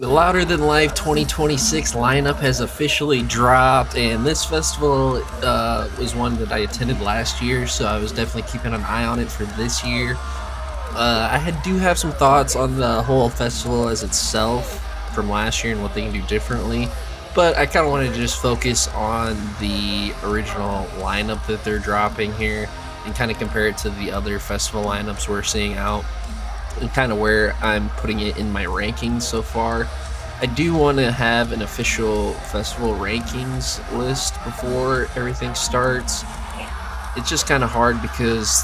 The Louder Than Life 2026 lineup has officially dropped, and this festival was one that I attended last year, so I was definitely keeping an eye on it for this year. Do have some thoughts on the whole festival as itself from last year and what they can do differently, but I kind of wanted to just focus on the original lineup that they're dropping here and kind of compare it to the other festival lineups we're seeing out and kind of where I'm putting it in my rankings so far. I do want to have an official festival rankings list before everything starts. It's just kind of hard because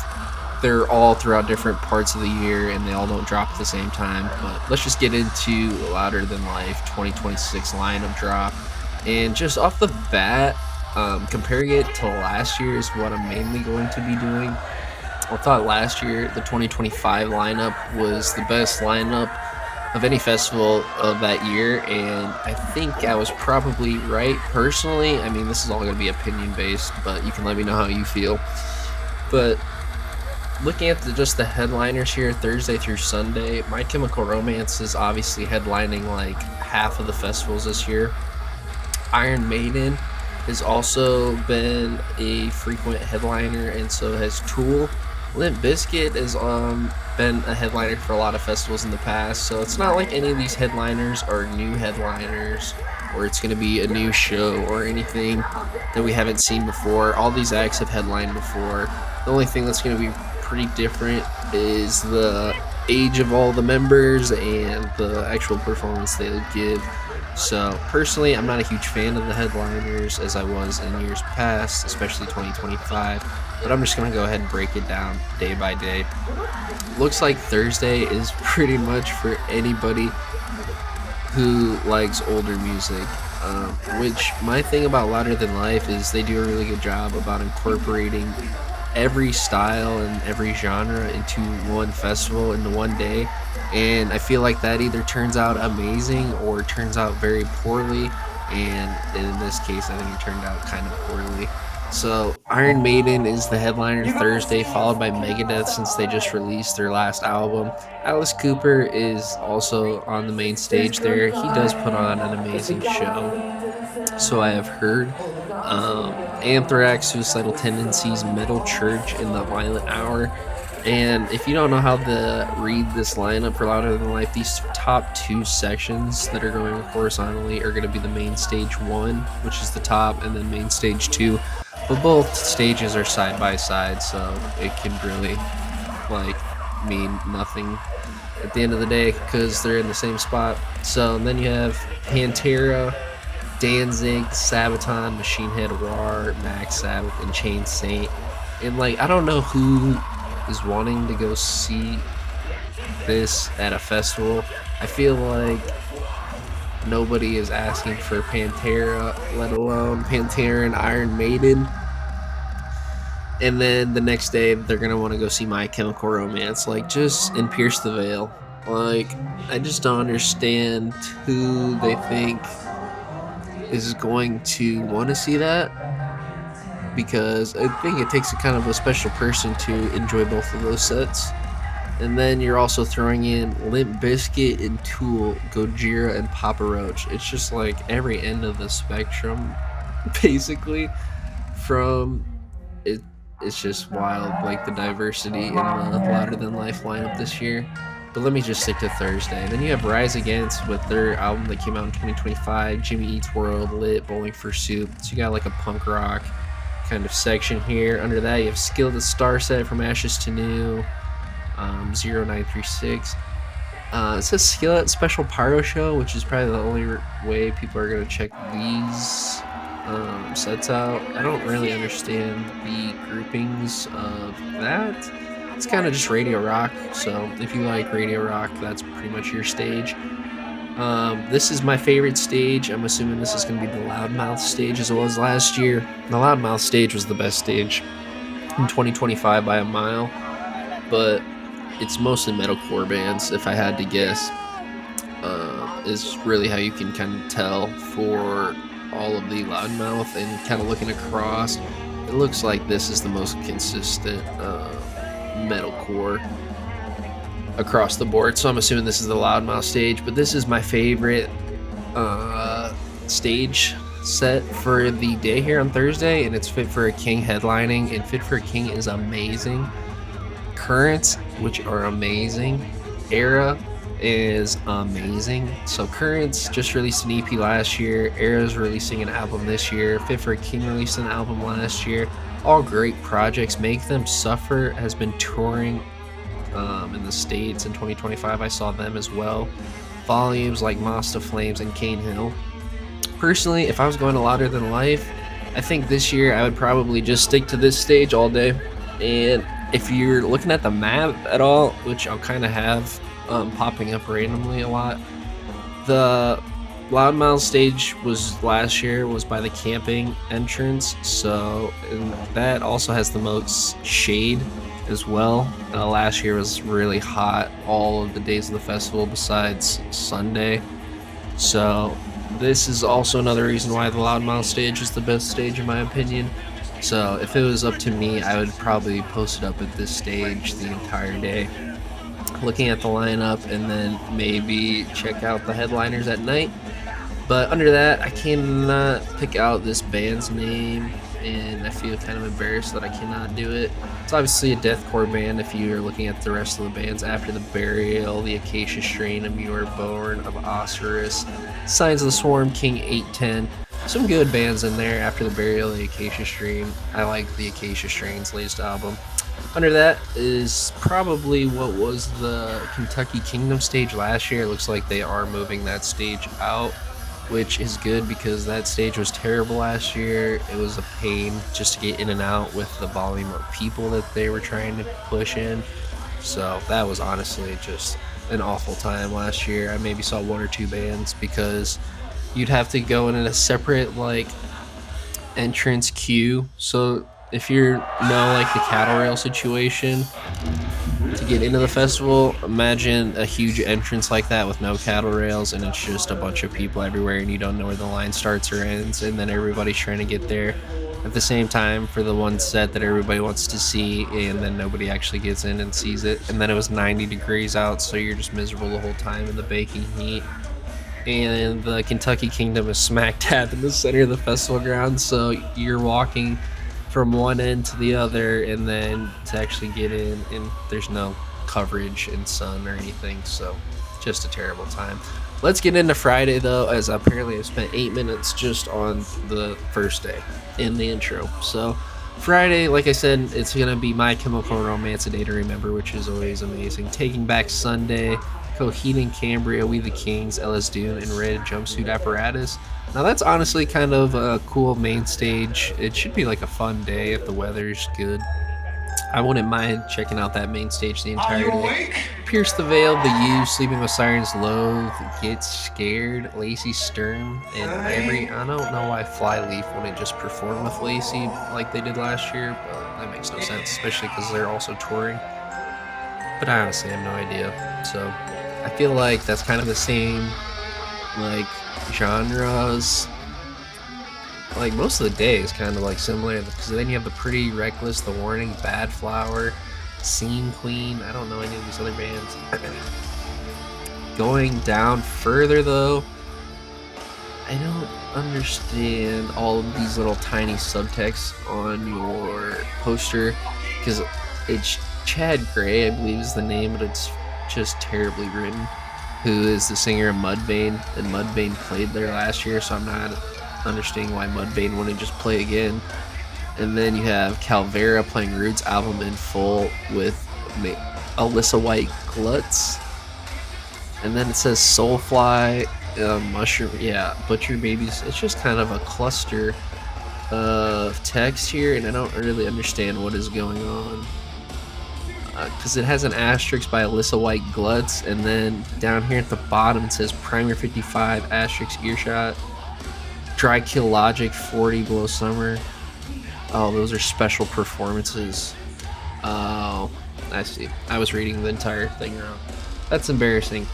they're all throughout different parts of the year and they all don't drop at the same time. But let's just get into Louder Than Life 2026 lineup drop. And just off the bat, comparing it to last year is what I'm mainly going to be doing. I thought last year the 2025 lineup was the best lineup of any festival of that year, and I think I was probably right personally. I mean, this is all going to be opinion based, but you can let me know how you feel. But looking at just the headliners here, Thursday through Sunday, My Chemical Romance is obviously headlining like half of the festivals this year. Iron Maiden has also been a frequent headliner, and so has Tool. Limp Bizkit has been a headliner for a lot of festivals in the past, so it's not like any of these headliners are new headliners or it's going to be a new show or anything that we haven't seen before. All these acts have headlined before. The only thing that's going to be pretty different is the age of all the members and the actual performance they give. So personally, I'm not a huge fan of the headliners as I was in years past, especially 2025. But I'm just going to go ahead and break it down day by day. Looks like Thursday is pretty much for anybody who likes older music. Which my thing about Louder Than Life is they do a really good job about incorporating every style and every genre into one festival into one day, and I feel like that either turns out amazing or turns out very poorly, and in this case I think it turned out kind of poorly. So Iron Maiden is the headliner Thursday, followed by Megadeth since they just released their last album. Alice Cooper is also on the main stage there. He does put on an amazing show, so I have heard. Anthrax, Suicidal Tendencies, Metal Church, and The Violent Hour. And if you don't know how to read this lineup for Louder Than Life, these top two sections that are going horizontally are going to be the main stage 1, which is the top, and then main stage 2. But both stages are side by side, so it can really mean nothing at the end of the day because they're in the same spot. So then you have Pantera, Danzig, Sabaton, Machine Head War, Max Sabbath, and Chain Saint. And I don't know who is wanting to go see this at a festival. I feel like nobody is asking for Pantera, let alone Pantera and Iron Maiden. And then the next day they're gonna want to go see My Chemical Romance, just in Pierce the Veil. I just don't understand who they think is going to want to see that, because I think it takes a kind of a special person to enjoy both of those sets. And then you're also throwing in Limp Bizkit and Tool, Gojira and Papa Roach. It's just every end of the spectrum, basically. From it, it's just wild, the diversity in the Louder Than Life lineup this year. But let me just stick to Thursday. Then you have Rise Against with their album that came out in 2025, Jimmy Eats World, Lit, Bowling for Soup. So you got a punk rock kind of section here. Under that, you have Skillet Starset from Ashes to New, 0936. It says Skillet Special Pyro Show, which is probably the only way people are going to check these sets out. I don't really understand the groupings of that. It's kind of just radio rock, so if you like radio rock, that's pretty much your stage. This is my favorite stage. I'm assuming this is going to be the Loudmouth stage as well as last year. The Loudmouth stage was the best stage in 2025 by a mile, but it's mostly metalcore bands, if I had to guess. Is really how you can kind of tell for all of the Loudmouth, and kind of looking across, it looks like this is the most consistent metalcore across the board. So I'm assuming this is the Loudmouth stage, but this is my favorite stage set for the day here on Thursday, and it's Fit for a King headlining, and Fit for a King is amazing. Currents, which are amazing. Era is amazing. So Currents just released an EP last year. Era's releasing an album this year. Fit for a King released an album last year. All great projects. Make Them Suffer has been touring in the States in 2025. I saw them as well. Volumes like Moss to Flames and Cane Hill. Personally, if I was going to Louder Than Life, I think this year I would probably just stick to this stage all day. And if you're looking at the map at all, which I'll kind of have popping up randomly a lot, the Loudmouth stage was last year was by the camping entrance, so and that also has the most shade as well. Last year was really hot all of the days of the festival besides Sunday, so this is also another reason why the Loudmouth stage is the best stage in my opinion. So if it was up to me, I would probably post it up at this stage the entire day, looking at the lineup, and then maybe check out the headliners at night. But under that, I cannot pick out this band's name, and I feel kind of embarrassed that I cannot do it. It's obviously a deathcore band if you are looking at the rest of the bands. After the Burial, the Acacia Strain, of You Are Born, of Osiris, Signs of the Swarm, King 810. Some good bands in there. After the Burial, the Acacia Strain. I like the Acacia Strain's latest album. Under that is probably what was the Kentucky Kingdom stage last year. It looks like they are moving that stage out, which is good because that stage was terrible last year. It was a pain just to get in and out with the volume of people that they were trying to push in. So that was honestly just an awful time last year. I maybe saw one or two bands because you'd have to go in a separate like entrance queue. So if you know like the cattle rail situation to get into the festival, imagine a huge entrance like that with no cattle rails, and it's just a bunch of people everywhere and you don't know where the line starts or ends, and then everybody's trying to get there at the same time for the one set that everybody wants to see, and then nobody actually gets in and sees it. And then it was 90 degrees out, so you're just miserable the whole time in the baking heat. And the Kentucky Kingdom is smack dab in the center of the festival grounds, so you're walking from one end to the other, and then to actually get in, and there's no coverage in sun or anything, so just a terrible time. Let's get into Friday though, as apparently I've spent 8 minutes just on the first day in the intro. So Friday, like I said, it's gonna be My Chemical Romance, A Day to Remember, which is always amazing. Taking Back Sunday, Coheed and Cambria, We the Kings, Ellis Dune, and Red Jumpsuit Apparatus. Now that's honestly kind of a cool main stage. It should be like a fun day if the weather's good. I wouldn't mind checking out that main stage the entire day. Pierce the Veil, The You, Sleeping with Sirens, Loathe, Get Scared, Lacey Sturm, and Ivory. I don't know why Flyleaf wouldn't just perform with Lacey like they did last year, but that makes no sense, especially because they're also touring. But I honestly have no idea. So I feel like that's kind of the same like genres. Like most of the day is kind of like similar, because then you have the Pretty Reckless, The Warning, Bad Flower, Scene Queen. I don't know any of these other bands. Going down further though, I don't understand all of these little tiny subtexts on your poster, because it's Chad Gray, I believe is the name, but it's just terribly written, who is the singer of Mudvayne, and Mudvayne played there last year, so I'm not understanding why Mudvayne wouldn't just play again. And then you have Calvera playing Roots album in full with Alyssa White Glutz. And then it says Soulfly, Mushroom, yeah, Butcher Babies. It's just kind of a cluster of text here, and I don't really understand what is going on. Because it has an asterisk by Alyssa White Glutz, and then down here at the bottom it says Primer 55, asterisk Earshot, Dry Kill Logic, 40 Below Summer. Oh, those are special performances. Oh, I see. I was reading the entire thing wrong. That's embarrassing.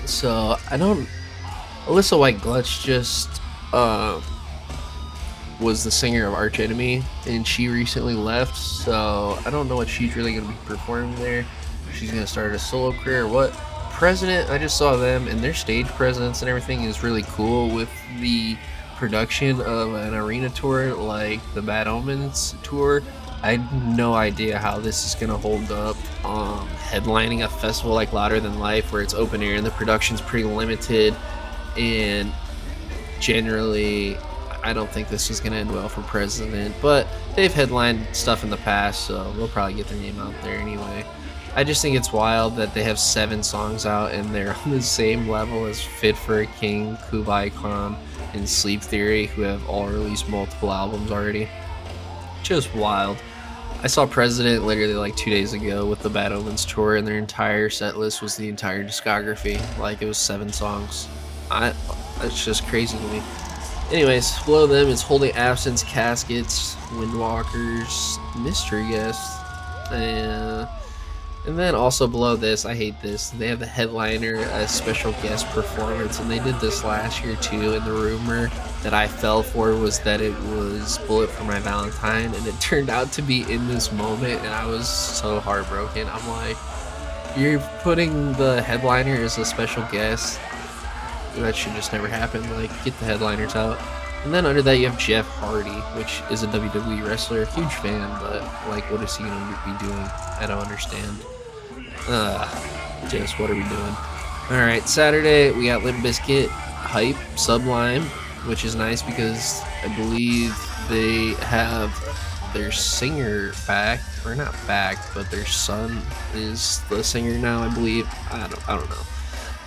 So, Alyssa White Glutz just was the singer of Arch Enemy, and she recently left, so I don't know what she's really going to be performing there. she's gonna start a solo career. What? President, I just saw them, and their stage presence and everything is really cool with the production of an arena tour like the Bad Omens tour. I had no idea how this is gonna hold up. Headlining a festival like Louder Than Life, where it's open air and the production's pretty limited, and generally, I don't think this is gonna end well for President. But they've headlined stuff in the past, so they'll probably get their name out there anyway. I just think it's wild that they have 7 songs out and they're on the same level as Fit for a King, Kublai Khan, and Sleep Theory, who have all released multiple albums already. Just wild. I saw President literally like 2 days ago with the Bad Omens tour, and their entire set list was the entire discography. Like, it was 7 songs. That's just crazy to me. Anyways, below them is Holding Absence, Caskets, Windwalkers, Mystery Guest, and then also below this, I hate this, they have the headliner as special guest performance, and they did this last year too, and the rumor that I fell for was that it was Bullet for My Valentine, and it turned out to be In This Moment, and I was so heartbroken. I'm like, you're putting the headliner as a special guest? That should just never happen. Like, get the headliners out. And then under that you have Jeff Hardy, which is a WWE wrestler. Huge fan, but like, what is he gonna be doing? I don't understand. Just what are we doing? Alright, Saturday we got Limp Bizkit, Hype, Sublime, which is nice because I believe they have their singer back, or not back, but their son is the singer now, I believe. I don't know.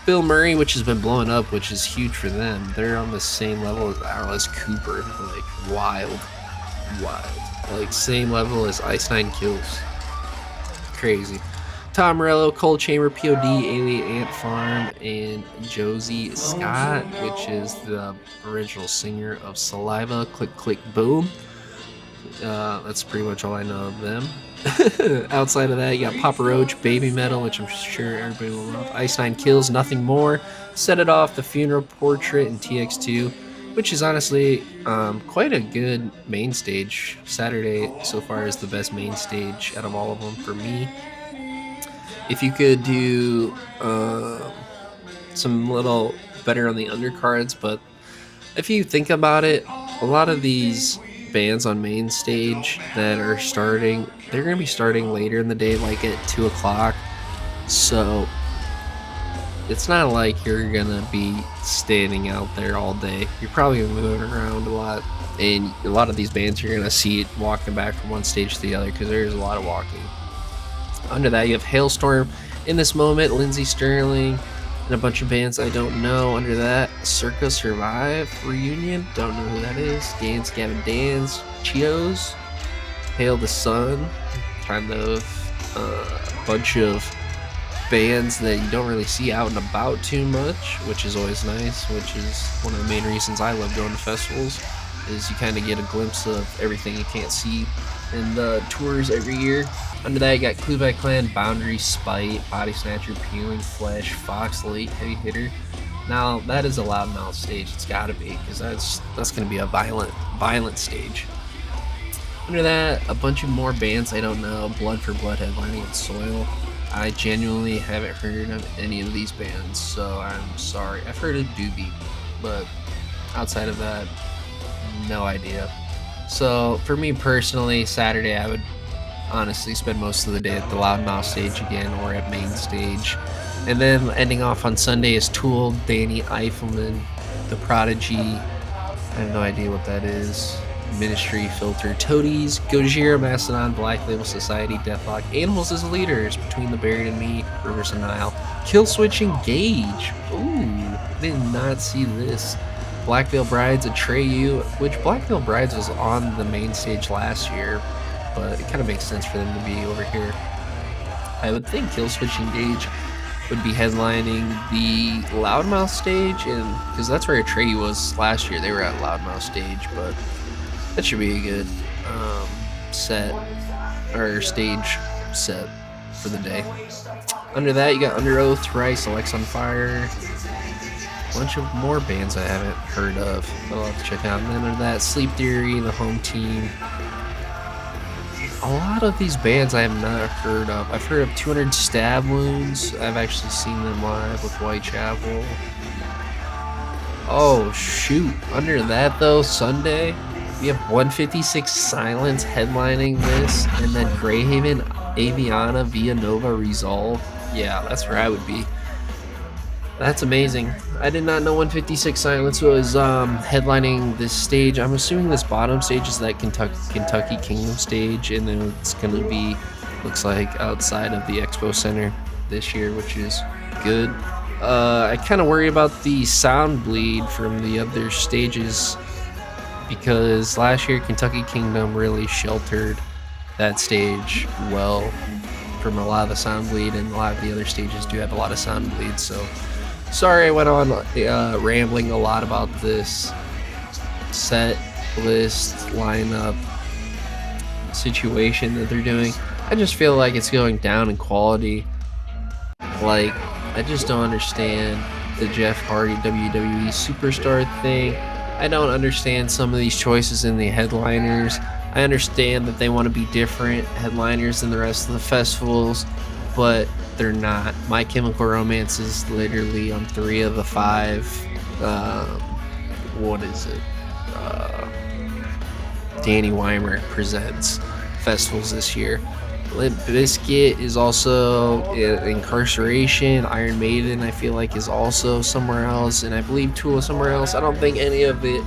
Bill Murray, which has been blowing up, which is huge for them. They're on the same level as Alice Cooper, like wild, like same level as Ice Nine Kills. Crazy. Tom Morello, Cold Chamber, POD, Alien Ant Farm, and Josie Scott, which is the original singer of Saliva, Click Click Boom. That's pretty much all I know of them. Outside of that, you got Papa Roach, Baby Metal, which I'm sure everybody will love. Ice Nine Kills, Nothing More, Set It Off, The Funeral Portrait, and TX2, which is honestly quite a good main stage. Saturday so far is the best main stage out of all of them for me. If you could do some little better on the undercards, but if you think about it, a lot of these bands on main stage that are starting, they're going to be starting later in the day, like at 2 o'clock. So it's not like you're going to be standing out there all day. You're probably going to be moving around a lot. And a lot of these bands, you're going to see it walking back from one stage to the other because there's a lot of walking. Under that, you have Hailstorm, In This Moment, Lindsey Sterling, and a bunch of bands I don't know. Under that, Circa Survive Reunion, don't know who that is. Dance Gavin Dance, Cheetos, Hail the Sun, kind of a bunch of bands that you don't really see out and about too much, which is always nice, which is one of the main reasons I love going to festivals, is you kind of get a glimpse of everything you can't see in the tours every year. Under that, you got Kublai Clan, Boundary, Spite, Body Snatcher, Peeling Flesh, Fox Late, Heavy Hitter. Now, that is a loudmouth stage. It's got to be, because that's going to be a violent stage. Under that, a bunch of more bands I don't know. Blood for Blood headlining at Soil. I genuinely haven't heard of any of these bands, so I'm sorry. I've heard of Doobie, but outside of that, no idea. So for me personally, Saturday I would honestly spend most of the day at the Loudmouth stage again, or at main stage. And then ending off on Sunday is Tool, Danny Eiffelman, The Prodigy, I have no idea what that is, Ministry, Filter, Toadies, Gojira, Mastodon, Black Label Society, Deathlock, Animals as Leaders, Between the Buried and Me, Rivers of Nile, Killswitch Engage. Ooh, did not see this. Black Veil Brides, Atreyu, which Black Veil Brides was on the main stage last year, but it kind of makes sense for them to be over here. I would think Killswitch Engage would be headlining the Loudmouth stage, and because that's where Atreyu was last year. They were at Loudmouth stage, but that should be a good set, or stage set for the day. Under that, you got Under Oath, Thrice, Alex on Fire, a bunch of more bands I haven't heard of that I'll have to check out. And then under that, Sleep Theory, The Home Team, a lot of these bands I have not heard of. I've heard of 200 Stab Wounds. I've actually seen them live with Whitechapel. Oh shoot! Under that though, Sunday we have 156 Silence headlining this, and then Greyhaven, Aviana, Villanova, Resolve. Yeah, that's where I would be. That's amazing. I did not know 156 Silence was headlining this stage. I'm assuming this bottom stage is that Kentucky Kingdom stage, and then it's gonna be, looks like, outside of the Expo Center this year, which is good. I kind of worry about the sound bleed from the other stages because last year Kentucky Kingdom really sheltered that stage well from a lot of the sound bleed, and a lot of the other stages do have a lot of sound bleed. So sorry I went on rambling a lot about this set list lineup situation that they're doing. I just feel like it's going down in quality. Like, I just don't understand the Jeff Hardy WWE Superstar thing. I don't understand some of these choices in the headliners. I understand that they want to be different headliners than the rest of the festivals, but they're not. My Chemical Romance is literally on 3 of the 5. What is it? Danny Weimer presents festivals this year. Limp Bizkit is also Incarceration. Iron Maiden, I feel like, is also somewhere else, and I believe Tool is somewhere else. I don't think any of it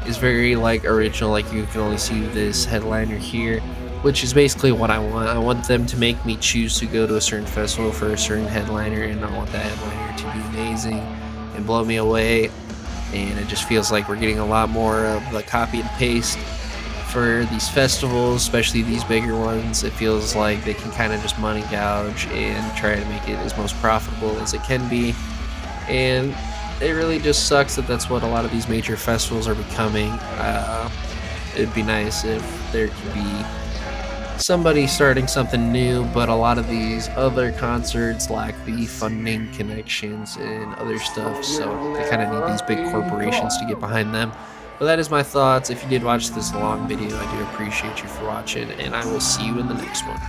is very like original. Like, you can only see this headliner here, which is basically what I want. I want them to make me choose to go to a certain festival for a certain headliner, and I want that headliner to be amazing and blow me away. And it just feels like we're getting a lot more of the copy and paste for these festivals, especially these bigger ones. It feels like they can kind of just money gouge and try to make it as most profitable as it can be. And it really just sucks that that's what a lot of these major festivals are becoming. It'd be nice if there could be somebody starting something new, but a lot of these other concerts lack the funding connections and other stuff, so they kind of need these big corporations to get behind them. But that is my thoughts. If you did watch this long video, I do appreciate you for watching, and I will see you in the next one.